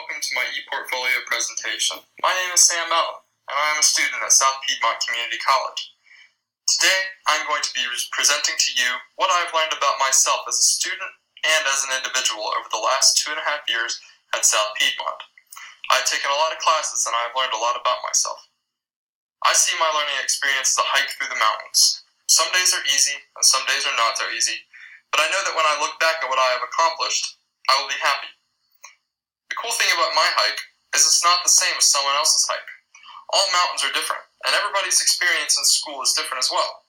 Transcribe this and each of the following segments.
welcome to my ePortfolio presentation. My name is Sam Mellon, and I am a student at South Piedmont Community College. Today, I'm going to be presenting to you what I've learned about myself as a student and as an individual over the last 2.5 years at South Piedmont. I've taken a lot of classes and I've learned a lot about myself. I see my learning experience as a hike through the mountains. Some days are easy, and some days are not so easy, but I know that when I look back at what I have accomplished, I will be happy. The cool thing about my hike is it's not the same as someone else's hike. All mountains are different, and everybody's experience in school is different as well.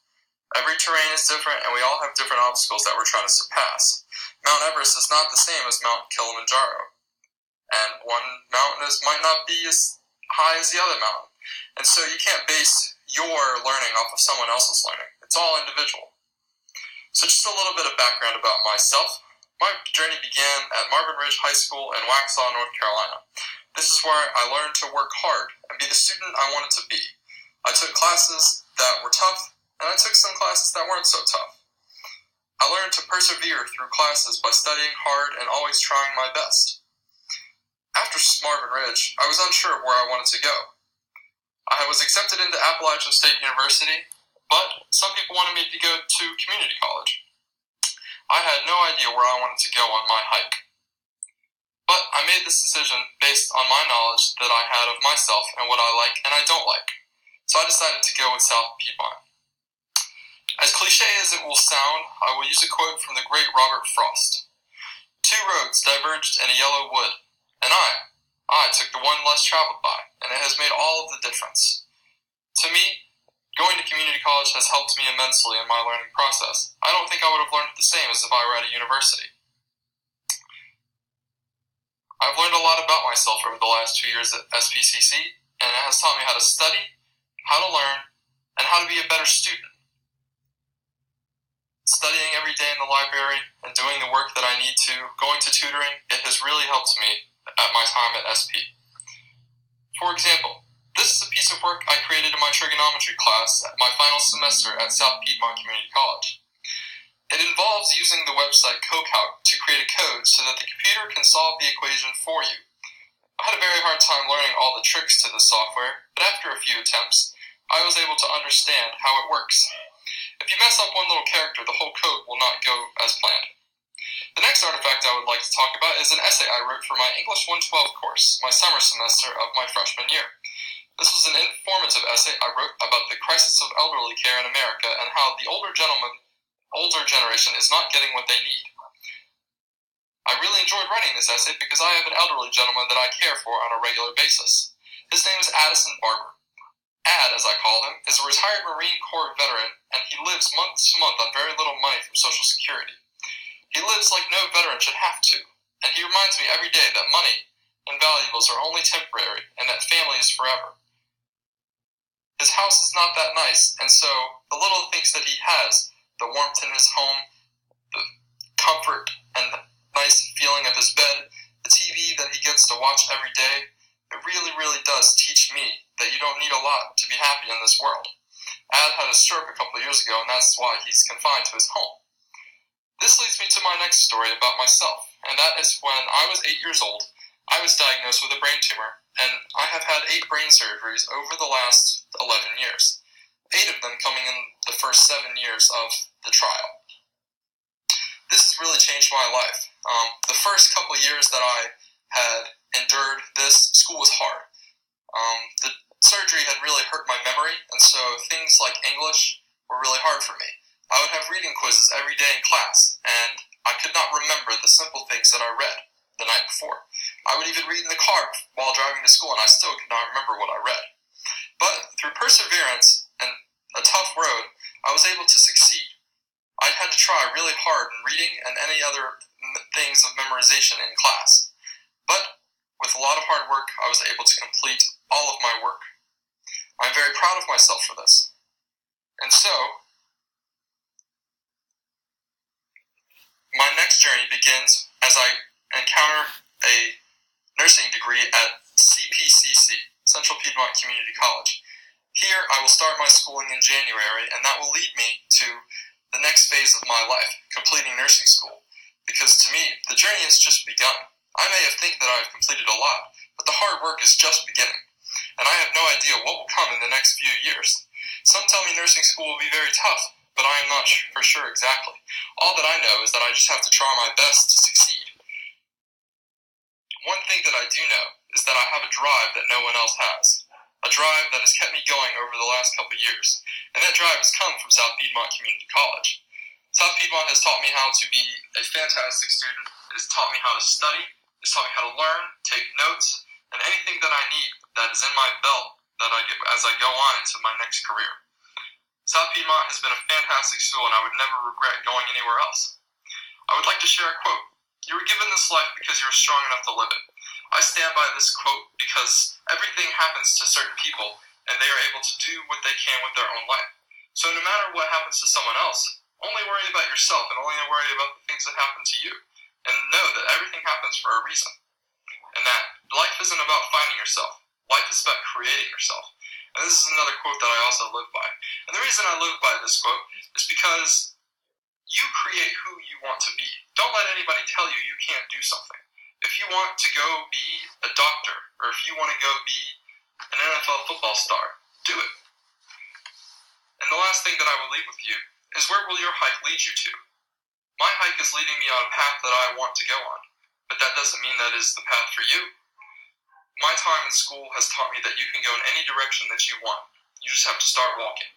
Every terrain is different, and we all have different obstacles that we're trying to surpass. Mount Everest is not the same as Mount Kilimanjaro, and one mountain might not be as high as the other mountain, and so you can't base your learning off of someone else's learning. It's all individual. So just a little bit of background about myself. My journey began at Marvin Ridge High School in Waxhaw, North Carolina. This is where I learned to work hard and be the student I wanted to be. I took classes that were tough, and I took some classes that weren't so tough. I learned to persevere through classes by studying hard and always trying my best. After Marvin Ridge, I was unsure of where I wanted to go. I was accepted into Appalachian State University, but some people wanted me to go to community college. I had no idea where I wanted to go on my hike. But I made this decision based on my knowledge that I had of myself and what I like and I don't like. So I decided to go with South Piedmont. As cliche as it will sound, I will use a quote from the great Robert Frost. 2 roads diverged in a yellow wood, and I took the one less traveled by, and it has made all of the difference. To me, going to community college has helped me immensely in my learning process. I don't think I would have learned the same as if I were at a university. I've learned a lot about myself over the last 2 years at SPCC, and it has taught me how to study, how to learn, and how to be a better student. Studying every day in the library and doing the work that I need to, going to tutoring, it has really helped me at my time at SP. For example, this is a piece of work I created in my trigonometry class at my final semester at South Piedmont Community College. It involves using the website CoCalc to create a code so that the computer can solve the equation for you. I had a very hard time learning all the tricks to the software, but after a few attempts, I was able to understand how it works. If you mess up one little character, the whole code will not go as planned. The next artifact I would like to talk about is an essay I wrote for my English 112 course, my summer semester of my freshman year. This was an informative essay I wrote about the crisis of elderly care in America and how the older generation is not getting what they need. I really enjoyed writing this essay because I have an elderly gentleman that I care for on a regular basis. His name is Addison Barber. Ad, as I call him, is a retired Marine Corps veteran, and he lives month to month on very little money from Social Security. He lives like no veteran should have to, and he reminds me every day that money and valuables are only temporary and that family is forever. His house is not that nice, and so the little things that he has, the warmth in his home, the comfort and the nice feeling of his bed, the TV that he gets to watch every day, it really, really does teach me that you don't need a lot to be happy in this world. Ad had a stroke a couple of years ago, and that's why he's confined to his home. This leads me to my next story about myself, and that is when I was 8 years old, I was diagnosed with a brain tumor, and I have had 8 brain surgeries over the last 11 years, 8 of them coming in the first 7 years of the trial. This has really changed my life. The first couple of years that I had endured this, school was hard. The surgery had really hurt my memory, and so things like English were really hard for me. I would have reading quizzes every day in class, and I could not remember the simple things that I read the night before. I would even read in the car while driving to school, and I still could not remember what I read. But through perseverance and a tough road, I was able to succeed. I had to try really hard in reading and any other things of memorization in class. But with a lot of hard work, I was able to complete all of my work. I'm very proud of myself for this. And so, my next journey begins as I encounter a nursing degree at CPCC, Central Piedmont Community College. Here, I will start my schooling in January, and that will lead me to the next phase of my life, completing nursing school. Because to me, the journey has just begun. I may have think that I've completed a lot, but the hard work is just beginning, and I have no idea what will come in the next few years. Some tell me nursing school will be very tough, but I am not for sure exactly. All that I know is that I just have to try my best to succeed. One thing that I do know is that I have a drive that no one else has. A drive that has kept me going over the last couple of years, and that drive has come from South Piedmont Community College. South Piedmont has taught me how to be a fantastic student. It has taught me how to study. It has taught me how to learn, take notes, and anything that I need that is in my belt that I get as I go on into my next career. South Piedmont has been a fantastic school, and I would never regret going anywhere else. I would like to share a quote. You were given this life because you were strong enough to live it. I stand by this quote because everything happens to certain people, and they are able to do what they can with their own life. So no matter what happens to someone else, only worry about yourself and only worry about the things that happen to you. And know that everything happens for a reason. And that life isn't about finding yourself. Life is about creating yourself. And this is another quote that I also live by. And the reason I live by this quote is because you create who you want to be. Don't let anybody tell you you can't do something. If you want to go be a doctor, or if you want to go be an NFL football star, do it. And the last thing that I will leave with you is, where will your hike lead you to? My hike is leading me on a path that I want to go on, but that doesn't mean that is the path for you. My time in school has taught me that you can go in any direction that you want. You just have to start walking.